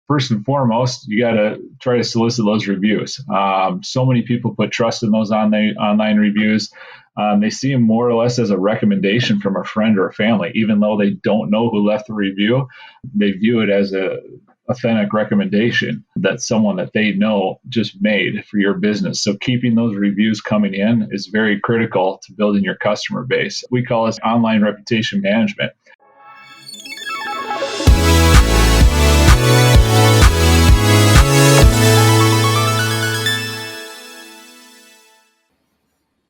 first and foremost, you got to try to solicit those reviews. So many people put trust in those online reviews. They see them more or less as a recommendation from a friend or a family, even though they don't know who left the review. They view it as a authentic recommendation that someone that they know just made for your business. So keeping those reviews coming in is very critical to building your customer base. We call this online reputation management.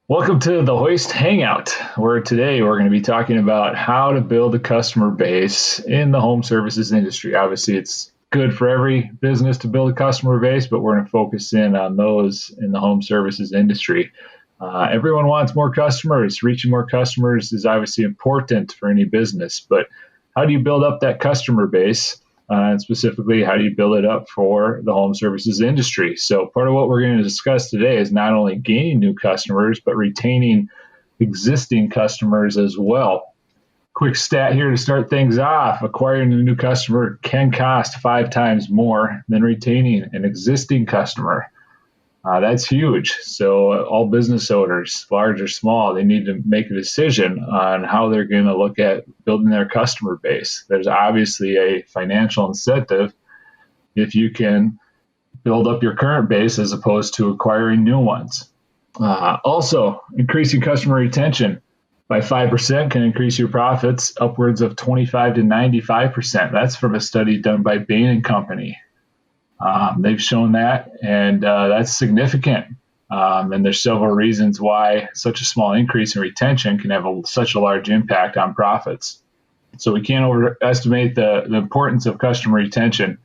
Welcome to the Hoist Hangout, where today we're going to be talking about how to build a customer base in the home services industry. Obviously, it's good for every business to build a customer base, but we're going to focus in on those in the home services industry. Everyone wants more customers. Reaching more customers is obviously important for any business, but how do you build up that customer base? And specifically, how do you build it up for the home services industry? So part of what we're going to discuss today is not only gaining new customers, but retaining existing customers as well. Quick stat here to start things off. Acquiring a new customer can cost 5 times more than retaining an existing customer. That's huge. So all business owners, large or small, they need to make a decision on how they're going to look at building their customer base. There's obviously a financial incentive if you can build up your current base as opposed to acquiring new ones. Also, increasing customer retention by 5% can increase your profits upwards of 25 to 95%. That's from a study done by Bain & Company. They've shown that, and that's significant. And there's several reasons why such a small increase in retention can have such a large impact on profits. So we can't overestimate the importance of customer retention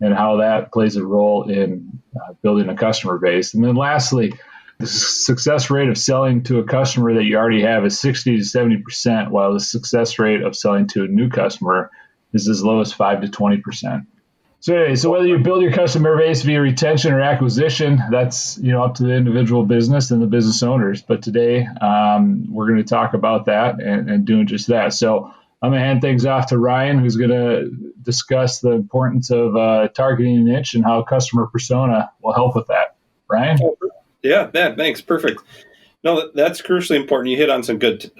and how that plays a role in building a customer base. And then lastly, the success rate of selling to a customer that you already have is 60 to 70%, while the success rate of selling to a new customer is as low as 5 to 20%. So whether you build your customer base via retention or acquisition, that's up to the individual business and the business owners. But today we're going to talk about that and doing just that. So I'm going to hand things off to Ryan, who's going to discuss the importance of targeting a niche and how customer persona will help with that. Ryan? Yeah, thanks. Perfect. No, that's crucially important. You hit on some good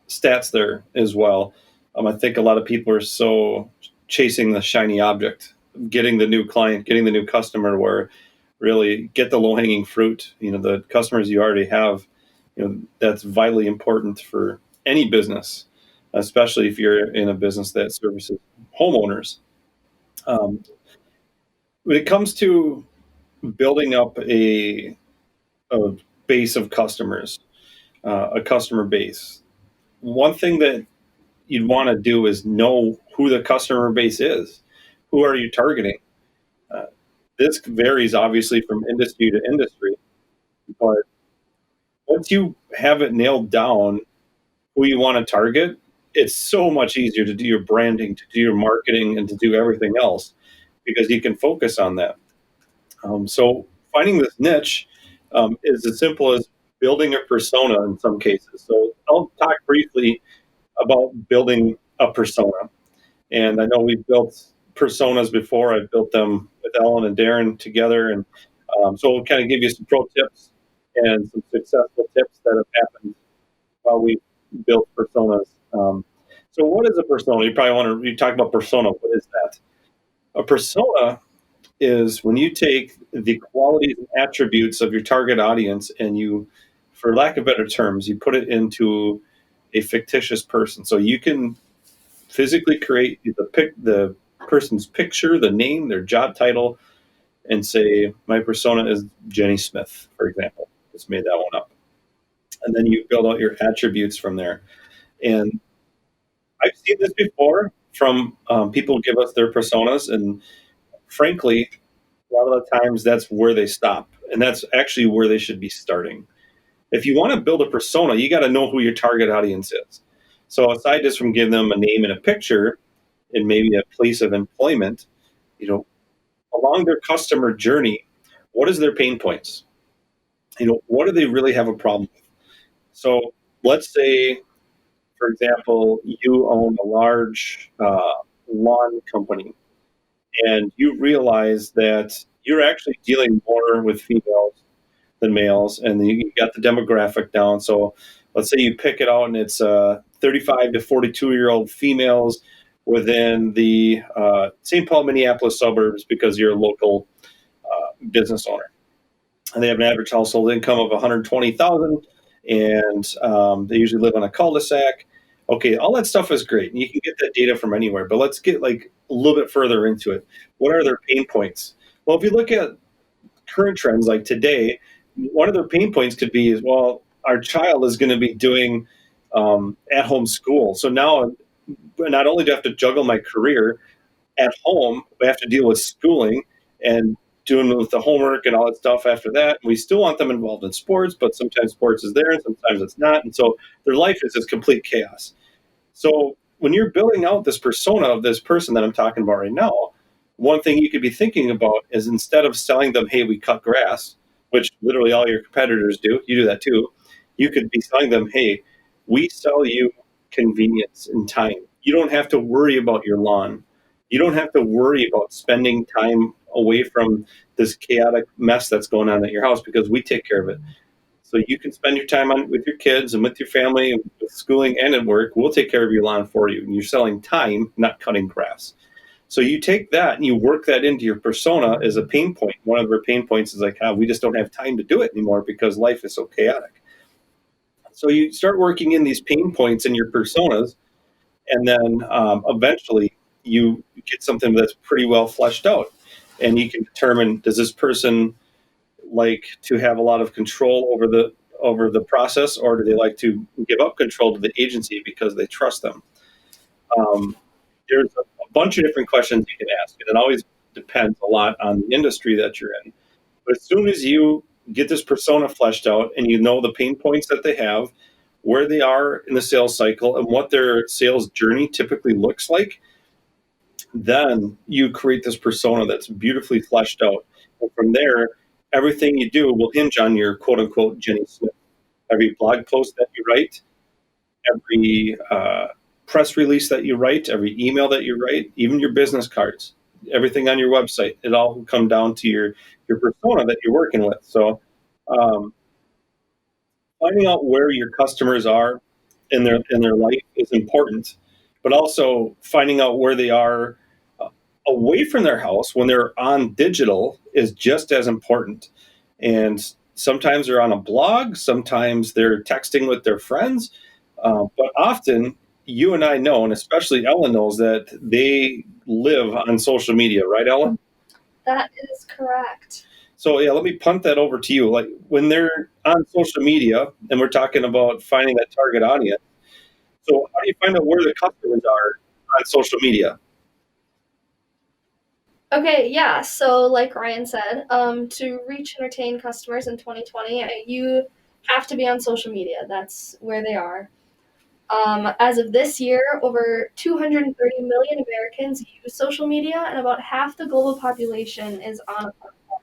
stats there as well. I think a lot of people are so chasing the shiny object, getting the new client, getting the new customer, where really get the low-hanging fruit. The customers you already have, that's vitally important for any business, especially if you're in a business that services homeowners. When it comes to building up a base of customers, a customer base, one thing that you'd want to do is know who the customer base is. Who are you targeting? This varies obviously from industry to industry, but once you have it nailed down who you want to target, it's so much easier to do your branding, to do your marketing, and to do everything else because you can focus on that. So finding this niche is as simple as building a persona in some cases. So I'll talk briefly about building a persona. And I know we've built personas before. I've built them with Ellen and Darren together. And so we'll kind of give you some pro tips and some successful tips that have happened while we built personas. So what is a persona? You probably want to talk about persona. What is that? A persona is when you take the qualities and attributes of your target audience and you, for lack of better terms, you put it into a fictitious person. So you can physically create the person's picture, the name, their job title, and say, my persona is Jenny Smith, for example. Just made that one up. And then you build out your attributes from there. And I've seen this before from people give us their personas, and frankly, a lot of the times that's where they stop. And that's actually where they should be starting. If you want to build a persona, you got to know who your target audience is. So aside just from giving them a name and a picture and maybe a place of employment, along their customer journey, what is their pain points? What do they really have a problem with? So let's say, for example, you own a large lawn company and you realize that you're actually dealing more with females than males, and you got the demographic down. So let's say you pick it out, and it's 35 to 42-year-old females within the St. Paul, Minneapolis suburbs, because you're a local business owner, and they have an average household income of 120,000, and they usually live on a cul-de-sac. Okay, all that stuff is great, and you can get that data from anywhere. But let's get like a little bit further into it. What are their pain points? Well, if you look at current trends like today, one of their pain points could be is, well, our child is going to be doing at-home school. So now, not only do I have to juggle my career at home, we have to deal with schooling and doing with the homework and all that stuff after that. We still want them involved in sports, but sometimes sports is there and sometimes it's not. And so their life is just complete chaos. So when you're building out this persona of this person that I'm talking about right now, one thing you could be thinking about is, instead of selling them, hey, we cut grass, which literally all your competitors do, you do that too. You could be selling them, hey, we sell you convenience and time. You don't have to worry about your lawn. You don't have to worry about spending time away from this chaotic mess that's going on at your house, because we take care of it. So you can spend your time with your kids and with your family and with schooling and at work. We'll take care of your lawn for you. And you're selling time, not cutting grass. So you take that and you work that into your persona as a pain point. One of their pain points is like, we just don't have time to do it anymore because life is so chaotic. So you start working in these pain points in your personas, and then eventually you get something that's pretty well fleshed out. And you can determine, does this person like to have a lot of control over the process, or do they like to give up control to the agency because they trust them? There's a bunch of different questions you can ask, and it always depends a lot on the industry that you're in. But as soon as you get this persona fleshed out and you know the pain points that they have, where they are in the sales cycle, and what their sales journey typically looks like, then you create this persona that's beautifully fleshed out. And from there, everything you do will hinge on your quote unquote Jenny Smith. Every blog post that you write, every press release that you write, every email that you write, even your business cards, everything on your website, it all will come down to your persona that you're working with. So um, finding out where your customers are in their life is important, but also finding out where they are away from their house when they're on digital is just as important. And sometimes they're on a blog, sometimes they're texting with their friends, but often you and I know, and especially Ellen knows, that they live on social media, right, Ellen? That is correct. So yeah, let me punt that over to you. Like, when they're on social media, and we're talking about finding that target audience, so how do you find out where the customers are on social media? Okay, yeah. So, like Ryan said, to reach and retain customers in 2020, you have to be on social media. That's where they are. As of this year, over 230 million Americans use social media, and about half the global population is on a platform,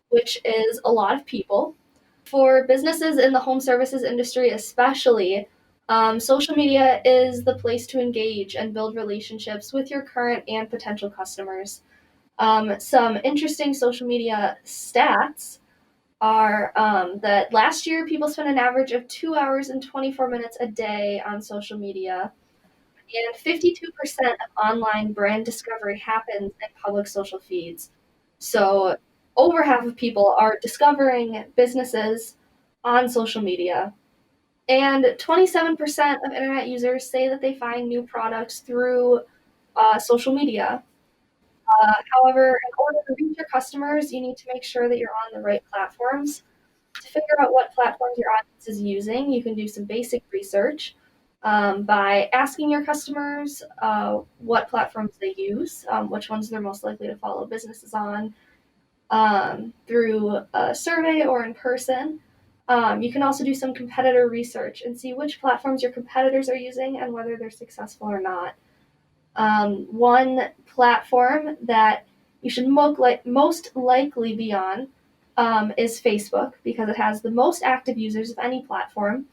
which is a lot of people. For businesses in the home services industry, especially, social media is the place to engage and build relationships with your current and potential customers. Some interesting social media stats are that last year people spent an average of 2 hours and 24 minutes a day on social media, and 52% of online brand discovery happens in public social feeds. So, over half of people are discovering businesses on social media. And 27% of internet users say that they find new products through social media. However, in order to reach your customers, you need to make sure that you're on the right platforms. To figure out what platforms your audience is using, you can do some basic research by asking your customers what platforms they use, which ones they're most likely to follow businesses on, through a survey or in person. You can also do some competitor research and see which platforms your competitors are using and whether they're successful or not. One platform that you should most likely be on is Facebook, because it has the most active users of any platform.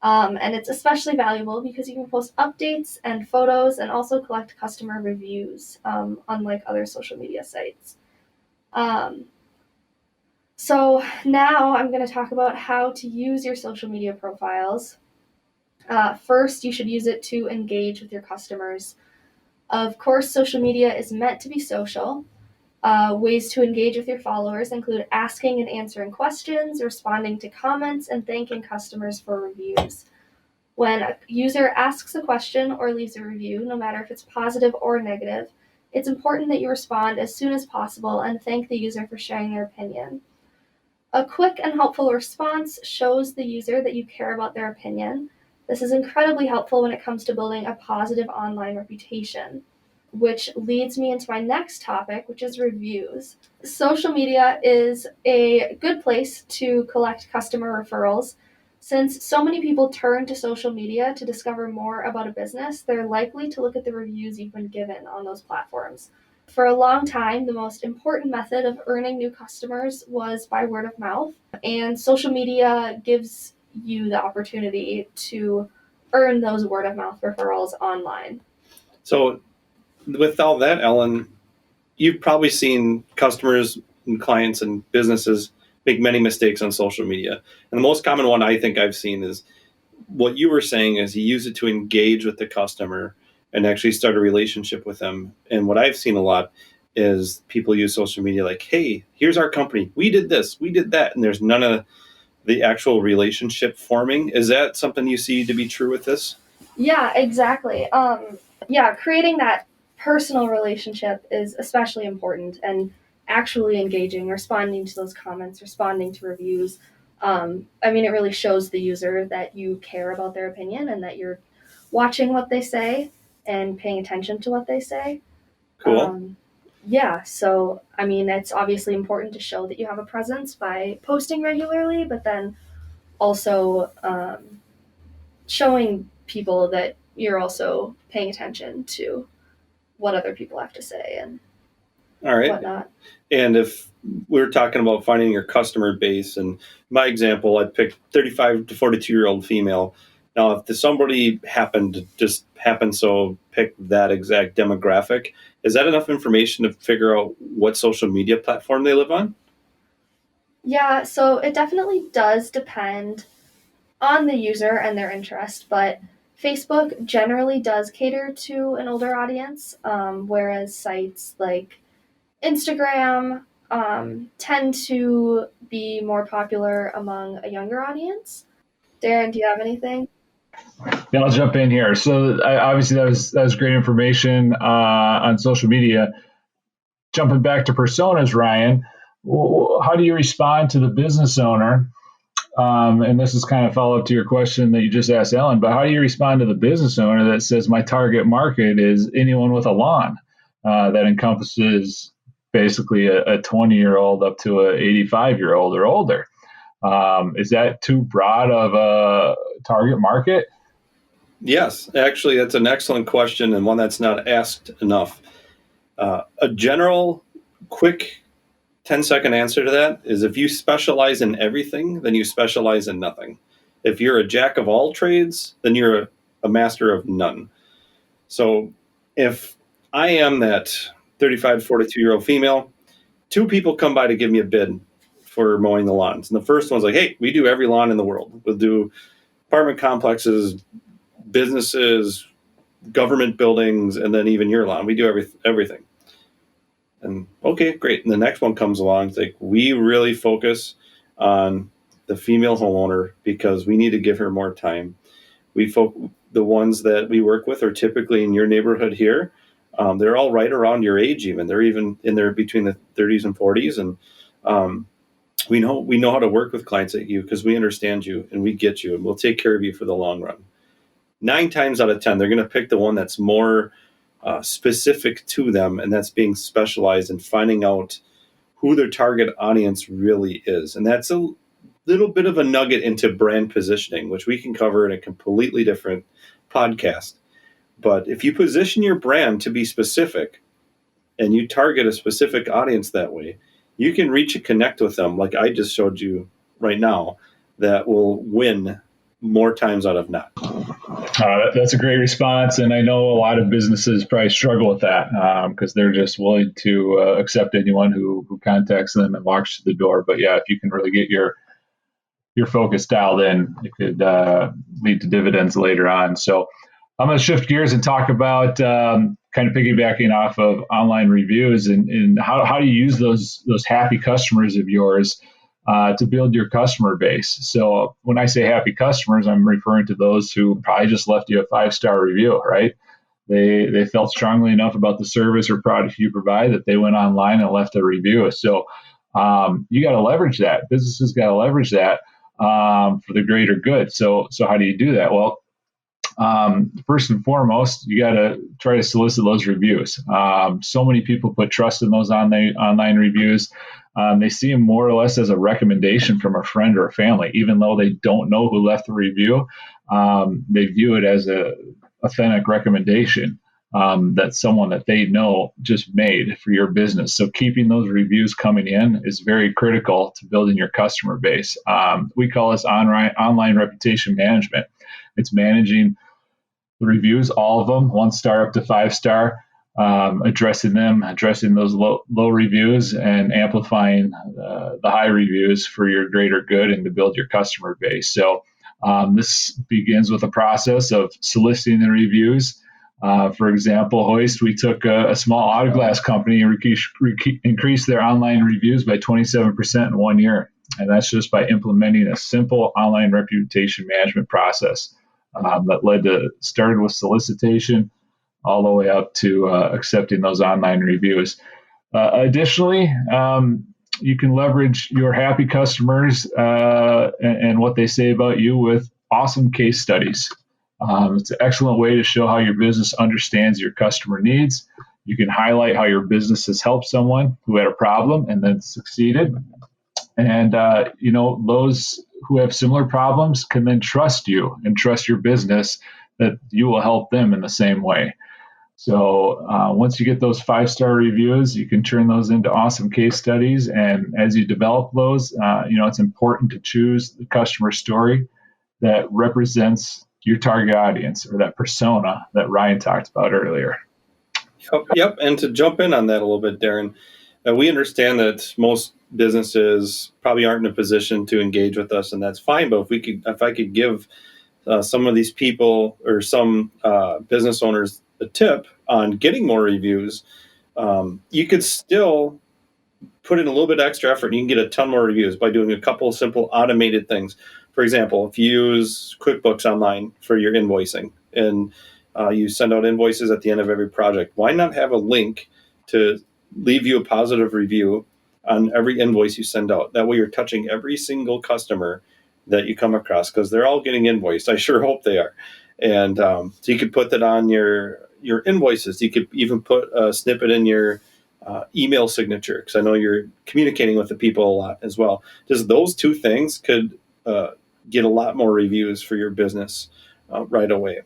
And it's especially valuable because you can post updates and photos and also collect customer reviews, unlike other social media sites. Um, so now I'm going to talk about how to use your social media profiles. First, you should use it to engage with your customers. Of course, social media is meant to be social. Ways to engage with your followers include asking and answering questions, responding to comments, and thanking customers for reviews. When a user asks a question or leaves a review, no matter if it's positive or negative, it's important that you respond as soon as possible and thank the user for sharing their opinion. A quick and helpful response shows the user that you care about their opinion. This is incredibly helpful when it comes to building a positive online reputation, which leads me into my next topic, which is reviews. Social media is a good place to collect customer referrals. Since so many people turn to social media to discover more about a business, they're likely to look at the reviews you've been given on those platforms. For a long time, the most important method of earning new customers was by word of mouth, and social media gives you the opportunity to earn those word of mouth referrals online. So with all that, Ellen, you've probably seen customers and clients and businesses make many mistakes on social media. And the most common one I think I've seen is what you were saying is you use it to engage with the customer and actually start a relationship with them. And what I've seen a lot is people use social media like, hey, here's our company. We did this, we did that. And there's none of the actual relationship forming. Is that something you see to be true with this? Yeah, exactly. Creating that personal relationship is especially important, and actually engaging, responding to those comments, responding to reviews. It really shows the user that you care about their opinion and that you're watching what they say and paying attention to what they say. Cool. It's obviously important to show that you have a presence by posting regularly, but then also showing people that you're also paying attention to what other people have to say and All right. whatnot. And if we're talking about finding your customer base, and my example, I picked 35 to 42-year-old female. Now, if somebody happened to just pick that exact demographic, is that enough information to figure out what social media platform they live on? Yeah, so it definitely does depend on the user and their interest, but Facebook generally does cater to an older audience, whereas sites like Instagram tend to be more popular among a younger audience. Darren, do you have anything? Yeah, I'll jump in here. So obviously that was great information on social media. Jumping back to personas, Ryan, how do you respond to the business owner? And this is kind of follow up to your question that you just asked Ellen, but how do you respond to the business owner that says my target market is anyone with a lawn that encompasses basically a 20-year-old up to a 85-year-old or older? Is that too broad of a target market? Yes, actually, that's an excellent question and one that's not asked enough. A general, quick 10-second answer to that is if you specialize in everything, then you specialize in nothing. If you're a jack of all trades, then you're a master of none. So if I am that 35, 42-year-old female, two people come by to give me a bid for mowing the lawns. And the first one's like, hey, we do every lawn in the world. We'll do apartment complexes, businesses, government buildings, and then even your lawn. We do everything. And okay, great. And the next one comes along. It's like, we really focus on the female homeowner because we need to give her more time. The ones that we work with are typically in your neighborhood here. They're all right around your age, even. They're even in there between the 30s and 40s. And we know how to work with clients like you because we understand you and we get you and we'll take care of you for the long run. 9 times out of 10, they're going to pick the one that's more specific to them, and that's being specialized in finding out who their target audience really is. And that's a little bit of a nugget into brand positioning, which we can cover in a completely different podcast. But if you position your brand to be specific and you target a specific audience that way, you can reach and connect with them like I just showed you right now that will win more times out of not. That's a great response, and I know a lot of businesses probably struggle with that because they're just willing to accept anyone who contacts them and walks through the door. But yeah, if you can really get your focus dialed in, it could lead to dividends later on. So I'm going to shift gears and talk about kind of piggybacking off of online reviews and how do you use those happy customers of yours to build your customer base. So when I say happy customers, I'm referring to those who probably just left you a 5-star review, right? They felt strongly enough about the service or product you provide that they went online and left a review. So you got to leverage that. Businesses got to leverage that for the greater good. So how do you do that? Well, first and foremost, you got to try to solicit those reviews. So many people put trust in those online reviews. They see them more or less as a recommendation from a friend or a family, even though they don't know who left the review. They view it as a authentic recommendation that someone that they know just made for your business. So keeping those reviews coming in is very critical to building your customer base. We call this online reputation management. It's managing the reviews, all of them, 1-star up to 5-star, addressing those low reviews and amplifying the high reviews for your greater good and to build your customer base. So this begins with a process of soliciting the reviews. For example, Hoist, we took a small auto glass company and increased their online reviews by 27% in 1 year. And that's just by implementing a simple online reputation management process that started with solicitation all the way up to accepting those online reviews. Additionally, you can leverage your happy customers and what they say about you with awesome case studies. It's an excellent way to show how your business understands your customer needs. You can highlight how your business has helped someone who had a problem and then succeeded. And, those who have similar problems can then trust you and trust your business that you will help them in the same way. So once you get those 5-star reviews, you can turn those into awesome case studies. And as you develop those, it's important to choose the customer story that represents your target audience or that persona that Ryan talked about earlier. Yep. And to jump in on that a little bit, Darren, we understand that most businesses probably aren't in a position to engage with us, and that's fine. But if I could give some of these people or some business owners a tip on getting more reviews, you could still put in a little bit extra effort and you can get a ton more reviews by doing a couple of simple automated things. For example, if you use QuickBooks Online for your invoicing and you send out invoices at the end of every project, why not have a link to leave you a positive review on every invoice you send out? That way you're touching every single customer that you come across because they're all getting invoiced. I sure hope they are. And so you could put that on your invoices. You could even put a snippet in your email signature because I know you're communicating with the people a lot as well. Just those two things could get a lot more reviews for your business right away.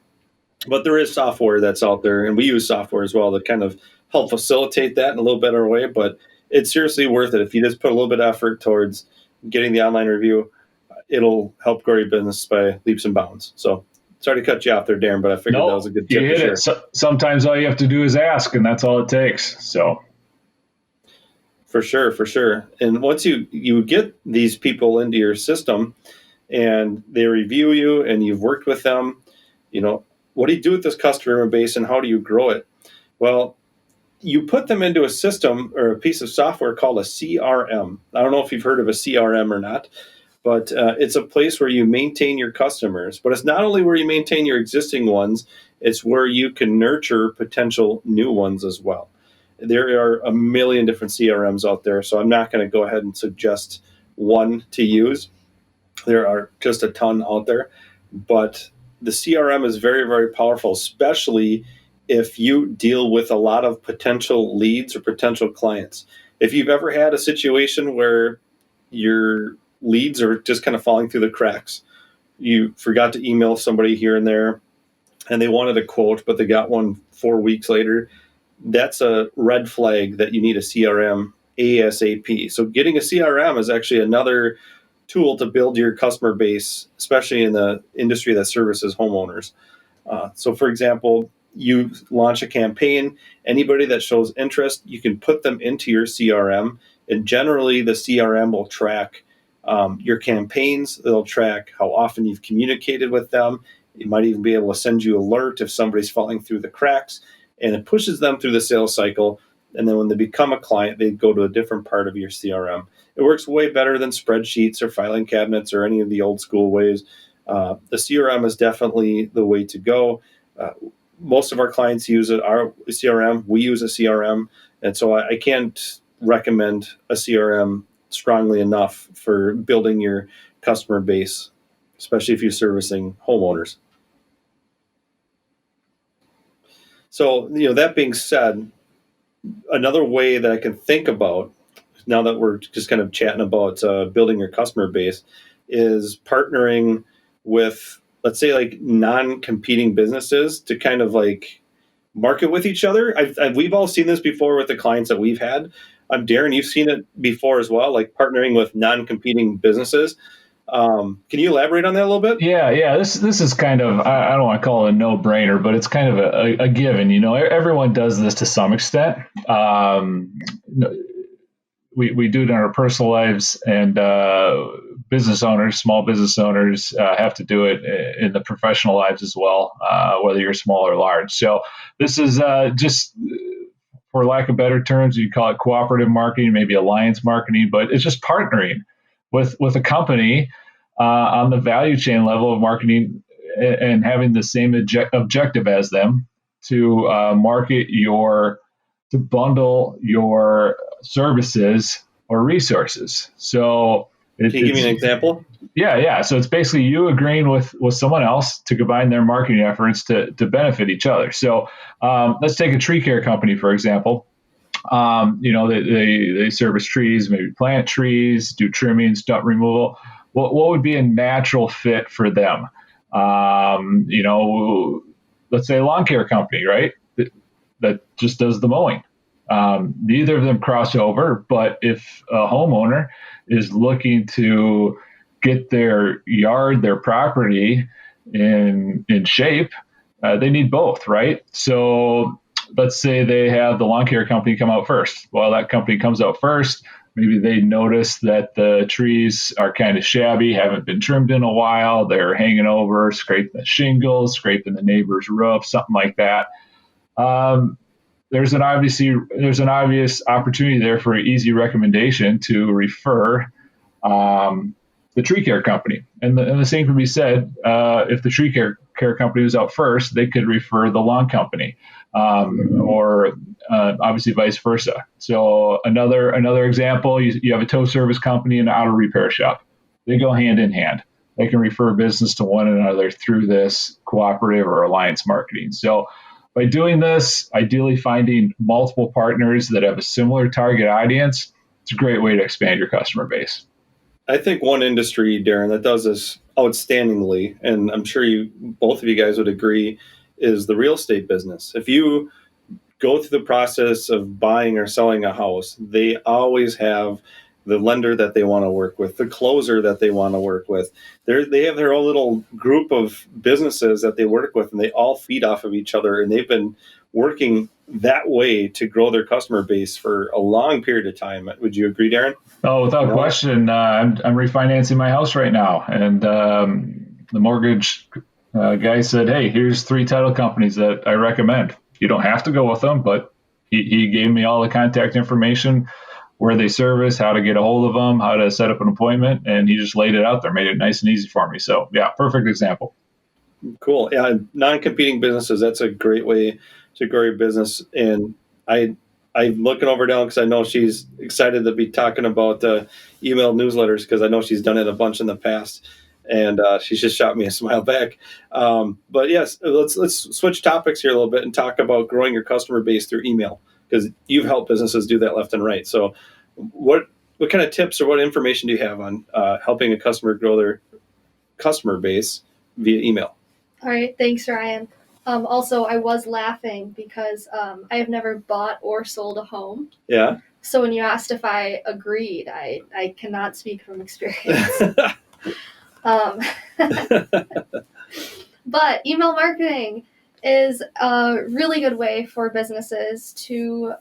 But there is software that's out there, and we use software as well to kind of help facilitate that in a little better way. But it's seriously worth it. If you just put a little bit of effort towards getting the online review, it'll help grow your business by leaps and bounds. So sorry to cut you off there, Darren, but I figured that was a good tip to share. So, sometimes all you have to do is ask, and that's all it takes. So For sure. And once you get these people into your system and they review you and you've worked with them, what do you do with this customer base and how do you grow it? Well, you put them into a system or a piece of software called a CRM. I don't know if you've heard of a CRM or not, but it's a place where you maintain your customers. But it's not only where you maintain your existing ones, it's where you can nurture potential new ones as well. There are a million different CRMs out there, so I'm not going to go ahead and suggest one to use. There are just a ton out there, but the CRM is very, very powerful, especially if you deal with a lot of potential leads or potential clients. If you've ever had a situation where your leads are just kind of falling through the cracks, you forgot to email somebody here and there, and they wanted a quote, but they got one 4 weeks later, that's a red flag that you need a CRM ASAP. So getting a CRM is actually another tool to build your customer base, especially in the industry that services homeowners. So, for example, you launch a campaign, anybody that shows interest, you can put them into your CRM, and generally the CRM will track your campaigns. It'll track how often you've communicated with them. It might even be able to send you alert if somebody's falling through the cracks, and it pushes them through the sales cycle. And then when they become a client, they go to a different part of your CRM. It works way better than spreadsheets or filing cabinets or any of the old school ways. The CRM is definitely the way to go. Most of our clients use it. Our CRM, we use a CRM, and so I can't recommend a CRM strongly enough for building your customer base, especially if you're servicing homeowners. So, that being said, another way that I can think about, now that we're just kind of chatting about building your customer base, is partnering with, let's say, like non-competing businesses to kind of like market with each other. We've all seen this before with the clients that we've had. Darren, you've seen it before as well, like partnering with non-competing businesses. Can you elaborate on that a little bit? Yeah. This is kind of, I don't want to call it a no-brainer, but it's kind of a given. Everyone does this to some extent. We do it in our personal lives, and small business owners have to do it in the professional lives as well, whether you're small or large. So this is just, for lack of better terms, you call it cooperative marketing, maybe alliance marketing, but it's just partnering with a company on the value chain level of marketing and having the same objective as them to to bundle your services or resources. So can you give me an example? Yeah. So it's basically you agreeing with someone else to combine their marketing efforts to benefit each other. So let's take a tree care company, for example. They service trees, maybe plant trees, do trimming, stump removal. What would be a natural fit for them? Let's say a lawn care company, right? That just does the mowing. Neither of them cross over, but if a homeowner is looking to get their yard, their property in shape, they need both, right? So let's say they have the lawn care company come out first. Well, that company comes out first. Maybe they notice that the trees are kind of shabby, haven't been trimmed in a while. They're hanging over, scraping the shingles, scraping the neighbor's roof, something like that. There's an obvious opportunity there for an easy recommendation to refer the tree care company. And the same can be said if the tree care company was out first, they could refer the lawn company, or obviously vice versa. So another example, you have a tow service company and an auto repair shop. They go hand in hand. They can refer business to one another through this cooperative or alliance marketing. So by doing this, ideally finding multiple partners that have a similar target audience, it's a great way to expand your customer base. I think one industry, Darren, that does this outstandingly, and I'm sure both of you guys would agree, is the real estate business. If you go through the process of buying or selling a house, they always have the lender that they want to work with, the closer that they want to work with. They have their own little group of businesses that they work with, and they all feed off of each other. And they've been working that way to grow their customer base for a long period of time. Would you agree, Darren? Oh, without question. I'm refinancing my house right now, and the mortgage guy said, "Hey, here's 3 title companies that I recommend. You don't have to go with them, but he gave me all the contact information, where they service, how to get a hold of them, how to set up an appointment, and he just laid it out there, made it nice and easy for me." So, yeah, perfect example. Cool. Yeah, non-competing businesses, that's a great way to grow your business. And I'm looking over now because I know she's excited to be talking about email newsletters, because I know she's done it a bunch in the past, and she's just shot me a smile back. But yes, let's switch topics here a little bit and talk about growing your customer base through email, because you've helped businesses do that left and right. So what kind of tips or what information do you have on helping a customer grow their customer base via email? All right, thanks, Ryan. Also, I was laughing because I have never bought or sold a home. Yeah. So when you asked if I agreed, I cannot speak from experience. Um, but email marketing is a really good way for businesses to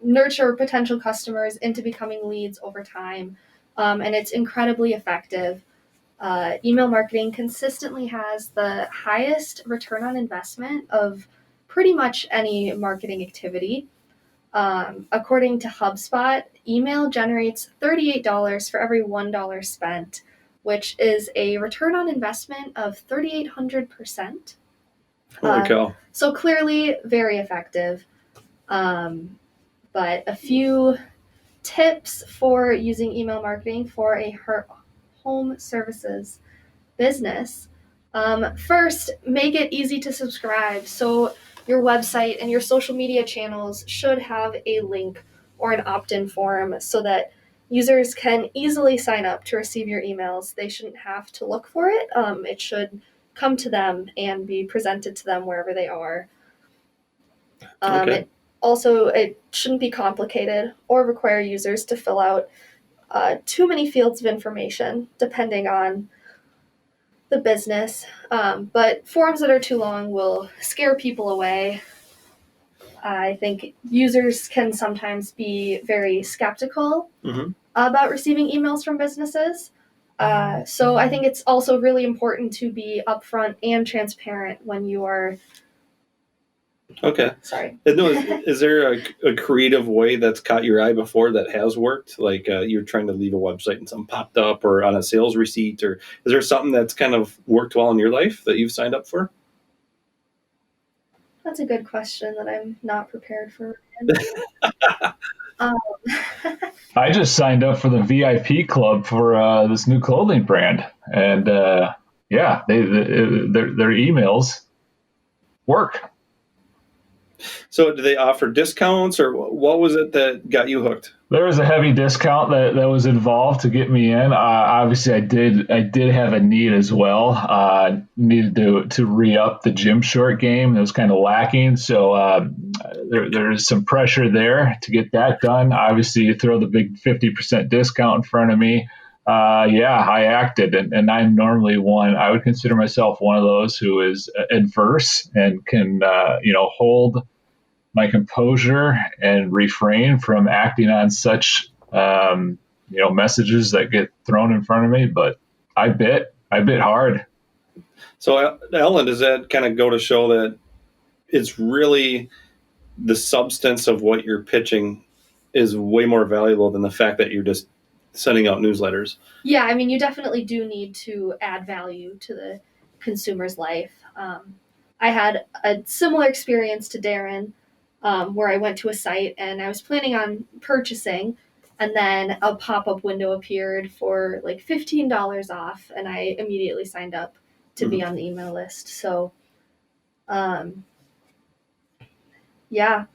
nurture potential customers into becoming leads over time. And it's incredibly effective. Email marketing consistently has the highest return on investment of pretty much any marketing activity. According to HubSpot, email generates $38 for every $1 spent, which is a return on investment of 3,800%. Holy cow. So clearly very effective. But a few tips for using email marketing for a home services business. First, make it easy to subscribe. So your website and your social media channels should have a link or an opt-in form so that users can easily sign up to receive your emails. They shouldn't have to look for it. It should come to them and be presented to them wherever they are. Okay. It shouldn't be complicated or require users to fill out too many fields of information, depending on the business. But forms that are too long will scare people away. I think users can sometimes be very skeptical about receiving emails from businesses. So I think it's also really important to be upfront and transparent when you are. Okay. Sorry. No, is there a creative way that's caught your eye before that has worked? Like you're trying to leave a website and something popped up, or on a sales receipt, or is there something that's kind of worked well in your life that you've signed up for? That's a good question that I'm not prepared for. I just signed up for the VIP club for this new clothing brand, and yeah, their emails work. So do they offer discounts, or what was it that got you hooked? There was a heavy discount that was involved to get me in. Obviously, I did have a need as well. Needed to re-up the gym short game. It was kind of lacking, so there's some pressure there to get that done. Obviously, you throw the big 50% discount in front of me. Yeah, I acted, and I'm normally one. I would consider myself one of those who is adverse and can hold my composure and refrain from acting on such messages that get thrown in front of me. But I bit hard. So Ellen, does that kind of go to show that it's really the substance of what you're pitching is way more valuable than the fact that you're just sending out newsletters? Yeah, I mean, you definitely do need to add value to the consumer's life. I had a similar experience to Darren, where I went to a site and I was planning on purchasing, and then a pop-up window appeared for like $15 off, and I immediately signed up to be on the email list. So, yeah.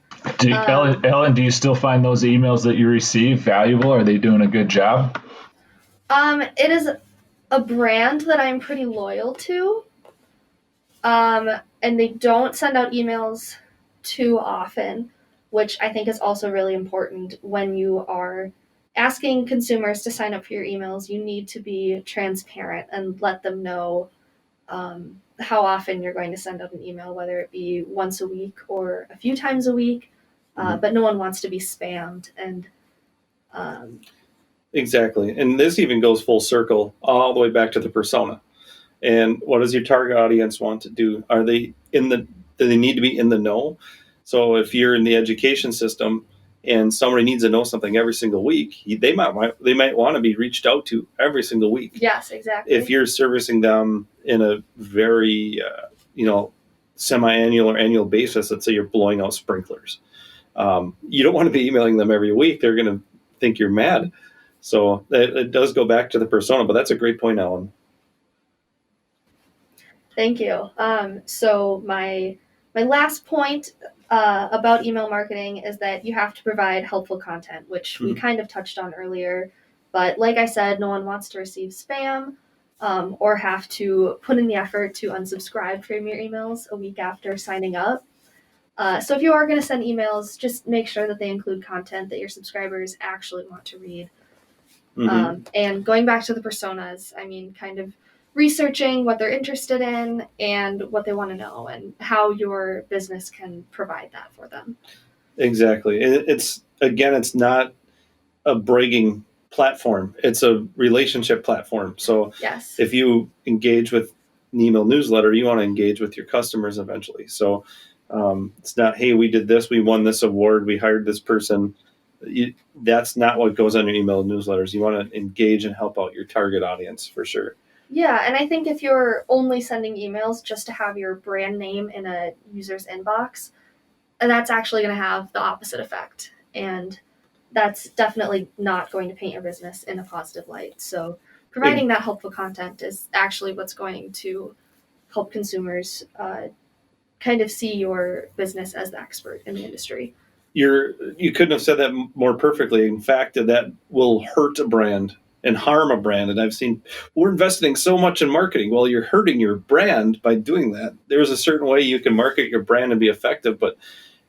Ellen, do you still find those emails that you receive valuable? Are they doing a good job? It is a brand that I'm pretty loyal to, and they don't send out emails too often, which I think is also really important when you are asking consumers to sign up for your emails. You need to be transparent and let them know how often you're going to send out an email, whether it be once a week or a few times a week. But no one wants to be spammed. And exactly. And this even goes full circle all the way back to the persona. And what does your target audience want to do? Do they need to be in the know? So if you're in the education system and somebody needs to know something every single week, they might want to be reached out to every single week. Yes, exactly. If you're servicing them in a very semi-annual or annual basis, let's say you're blowing out sprinklers, you don't want to be emailing them every week. They're going to think you're mad. So it does go back to the persona, but that's a great point, Ellen. Thank you. So my last point about email marketing is that you have to provide helpful content, which we kind of touched on earlier. But like I said, no one wants to receive spam or have to put in the effort to unsubscribe from your emails a week after signing up. So if you are going to send emails, just make sure that they include content that your subscribers actually want to read. And going back to the personas, I mean, kind of researching what they're interested in and what they want to know and how your business can provide that for them. Exactly. It's not a bragging platform. It's a relationship platform. So yes, if you engage with an email newsletter, you want to engage with your customers eventually. So it's not, hey, we did this, we won this award, we hired this person. That's not what goes on your email newsletters. You want to engage and help out your target audience for sure. Yeah, and I think if you're only sending emails just to have your brand name in a user's inbox, that's actually going to have the opposite effect. And that's definitely not going to paint your business in a positive light. So providing that helpful content is actually what's going to help consumers kind of see your business as the expert in the industry. You couldn't have said that more perfectly. In fact, that will hurt a brand and harm a brand. And I've seen, we're investing so much in marketing. Well, you're hurting your brand by doing that. There's a certain way you can market your brand and be effective, but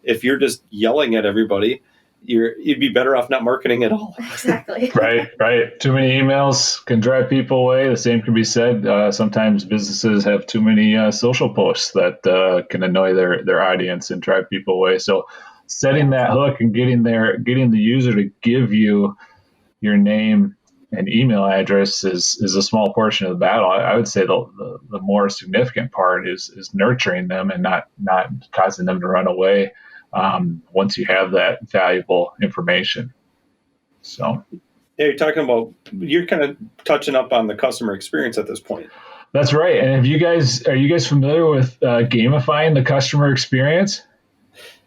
if you're just yelling at everybody, you'd be better off not marketing at all. Exactly. Right. Too many emails can drive people away. The same can be said. Sometimes businesses have too many social posts that can annoy their audience and drive people away. So setting that hook and getting the user to give you your name and email address is a small portion of the battle. I would say the more significant part is nurturing them and not causing them to run away once you have that valuable information. So yeah, you're kind of touching up on the customer experience at this point. That's right. And are you guys familiar with gamifying the customer experience?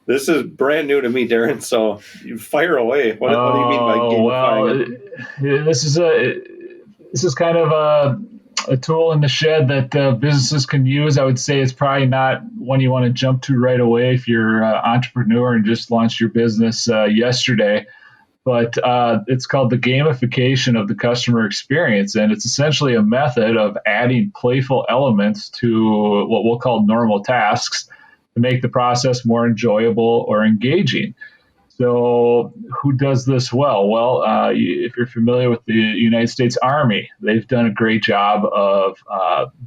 This is brand new to me, Darren. So you fire away. What do you mean by gamifying? Well, this is kind of a tool in the shed that businesses can use. I would say it's probably not one you want to jump to right away if you're an entrepreneur and just launched your business yesterday. But it's called the gamification of the customer experience. And it's essentially a method of adding playful elements to what we'll call normal tasks to make the process more enjoyable or engaging. So who does this well? Well, if you're familiar with the United States Army, they've done a great job of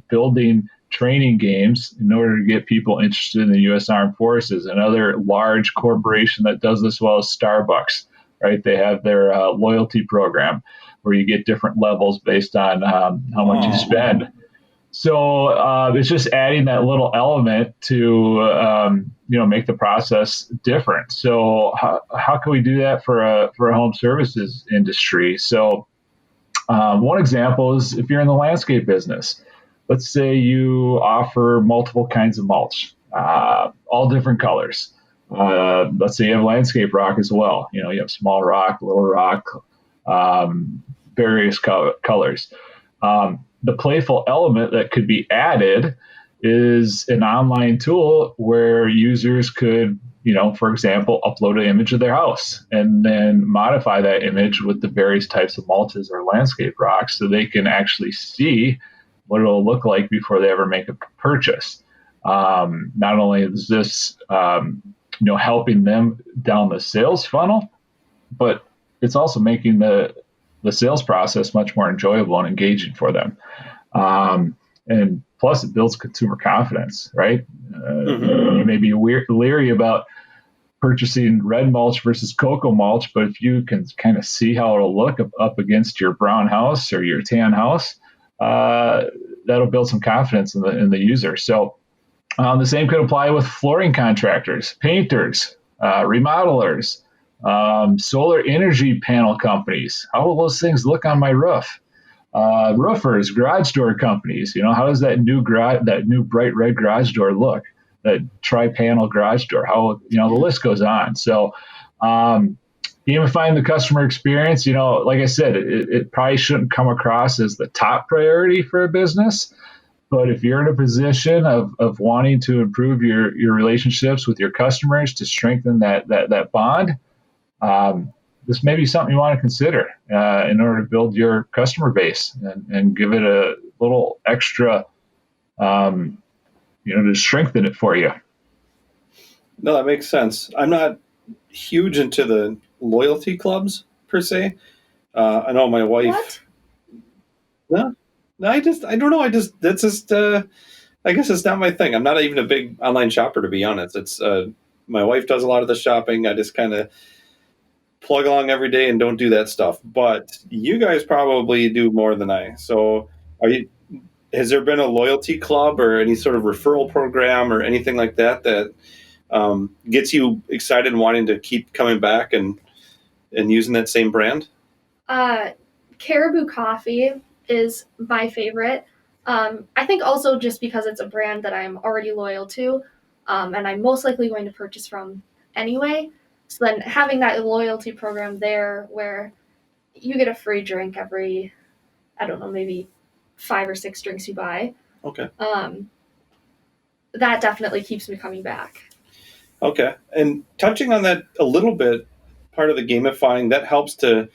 building training games in order to get people interested in the U.S. Armed Forces. Another large corporation that does this well is Starbucks. Right, they have their loyalty program where you get different levels based on how much you spend. So it's just adding that little element to make the process different. So how can we do that for a home services industry? So one example is if you're in the landscape business. Let's say you offer multiple kinds of mulch, all different colors. Let's say you have landscape rock as well. You have small rock, little rock, various colors. The playful element that could be added is an online tool where users could, for example, upload an image of their house and then modify that image with the various types of mulches or landscape rocks so they can actually see what it'll look like before they ever make a purchase. Not only is this helping them down the sales funnel, but it's also making the sales process much more enjoyable and engaging for them. And plus, it builds consumer confidence, right? You may be leery about purchasing red mulch versus cocoa mulch, but if you can kind of see how it'll look up against your brown house or your tan house, that'll build some confidence in the user. So the same could apply with flooring contractors, painters, remodelers, solar energy panel companies. How will those things look on my roof? Roofers, garage door companies. How does that new bright red garage door look? That tri-panel garage door. How the list goes on. So gamifying the customer experience. Like I said, it probably shouldn't come across as the top priority for a business. But if you're in a position of wanting to improve your relationships with your customers to strengthen that bond, this may be something you want to consider in order to build your customer base and give it a little extra, to strengthen it for you. No, that makes sense. I'm not huge into the loyalty clubs per se. I know my What? wife. No, no, I don't know. That's just, I guess it's not my thing. I'm not even a big online shopper, to be honest. It's, my wife does a lot of the shopping. I just kind of plug along every day and don't do that stuff. But you guys probably do more than I. So, are you? Has there been a loyalty club or any sort of referral program or anything like that that gets you excited and wanting to keep coming back and using that same brand? Uh, Caribou Coffee is my favorite. I think also just because it's a brand that I'm already loyal to, and I'm most likely going to purchase from anyway. So then having that loyalty program there where you get a free drink every, I don't know, maybe 5 or 6 drinks you buy, Okay. that definitely keeps me coming back. Okay. And touching on that a little bit, part of the gamifying that helps to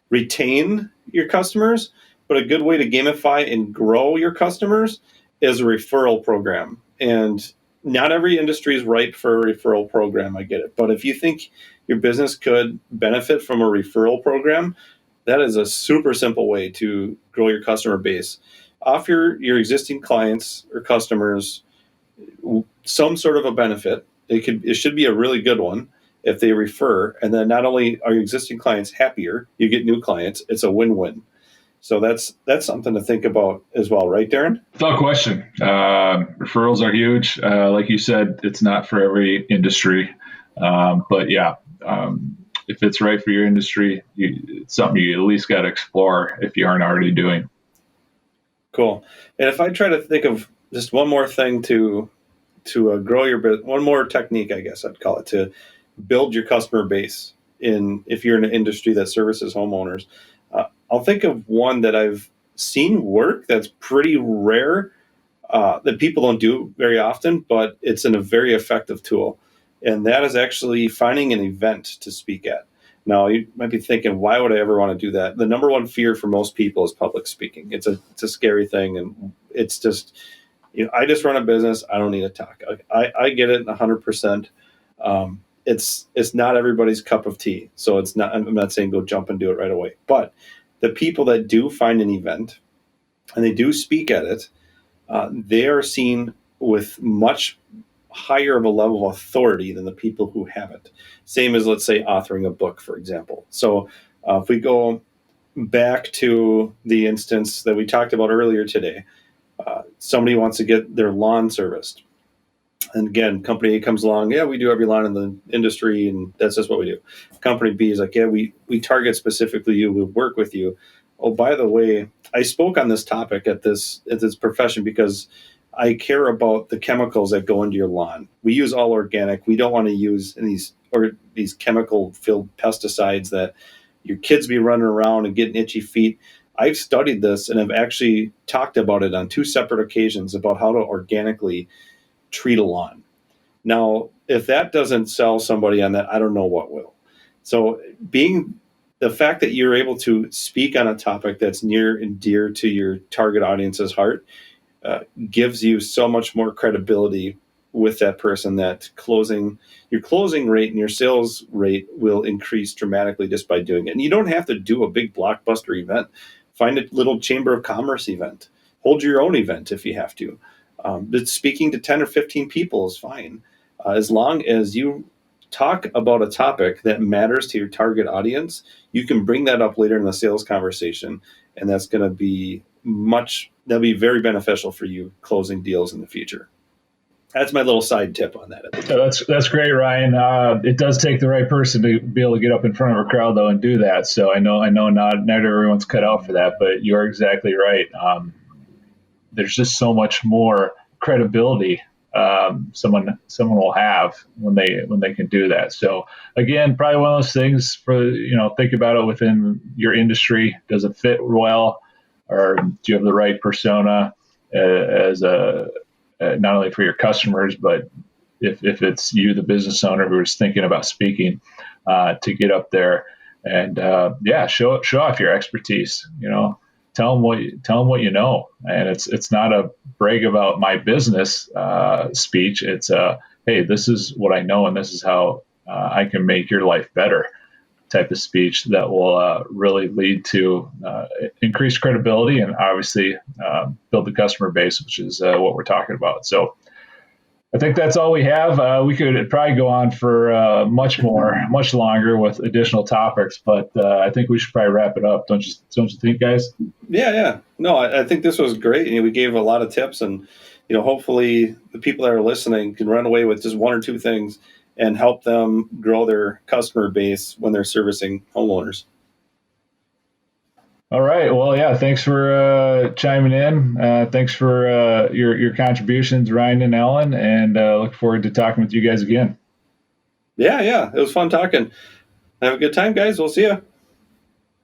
retain your customers, but a good way to gamify and grow your customers is a referral program. And not every industry is ripe for a referral program. I get it. But if you think your business could benefit from a referral program, that is a super simple way to grow your customer base. Offer your existing clients or customers some sort of a benefit. It should be a really good one if they refer, and then not only are your existing clients happier, you get new clients. It's a win-win. So that's something to think about as well, right, Darren? Without question. Referrals are huge. Like you said, it's not for every industry. But yeah, if it's right for your industry, it's something you at least got to explore if you aren't already doing. Cool. And if I try to think of just one more thing to grow your business, one more technique, I guess I'd call it, to build your customer base if you're in an industry that services homeowners. I'll think of one that I've seen work that's pretty rare, that people don't do very often, but it's a very effective tool. And that is actually finding an event to speak at. Now, you might be thinking, why would I ever want to do that? The number one fear for most people is public speaking. It's a scary thing, and it's just, I just run a business. I don't need to talk. I get it 100%. It's not everybody's cup of tea. So it's not. I'm not saying go jump and do it right away. But the people that do find an event and they do speak at it, they are seen with much higher of a level of authority than the people who haven't. Same as, let's say, authoring a book, for example. So if we go back to the instance that we talked about earlier today, somebody wants to get their lawn serviced. And again, company A comes along, yeah, we do every lawn in the industry, and that's just what we do. Company B is like, yeah, we target specifically you, we work with you. Oh, by the way, I spoke on this topic at this profession because I care about the chemicals that go into your lawn. We use all organic. We don't want to use these chemical-filled pesticides that your kids be running around and getting itchy feet. I've studied this and have actually talked about it on 2 separate occasions about how to organically treat a lawn. Now, if that doesn't sell somebody on that, I don't know what will. So the fact that you're able to speak on a topic that's near and dear to your target audience's heart gives you so much more credibility with that person that your closing rate and your sales rate will increase dramatically just by doing it. And you don't have to do a big blockbuster event. Find a little chamber of commerce event. Hold your own event if you have to. But speaking to 10 or 15 people is fine. As long as you talk about a topic that matters to your target audience, you can bring that up later in the sales conversation, and that's going to be that'll be very beneficial for you closing deals in the future. That's my little side tip on that. That's great, Ryan. It does take the right person to be able to get up in front of a crowd, though, and do that. So I know not everyone's cut out for that, but you're exactly right. There's just so much more credibility someone will have when they can do that. So again, probably one of those things for think about it within your industry. Does it fit well, or do you have the right persona as not only for your customers, but if it's you, the business owner who is thinking about speaking, to get up there and show off your expertise. Tell them what you know, and it's not a brag about my business speech. It's hey, this is what I know and this is how I can make your life better type of speech that will really lead to increased credibility and obviously build the customer base, which is what we're talking about. So I think that's all we have. We could probably go on for much longer with additional topics, but I think we should probably wrap it up. Don't you think, guys? Yeah. No, I think this was great. We gave a lot of tips, and hopefully the people that are listening can run away with just one or two things and help them grow their customer base when they're servicing homeowners. All right. Well, yeah. Thanks for chiming in. Thanks for your contributions, Ryan and Ellen, and look forward to talking with you guys again. Yeah. It was fun talking. Have a good time, guys. We'll see you.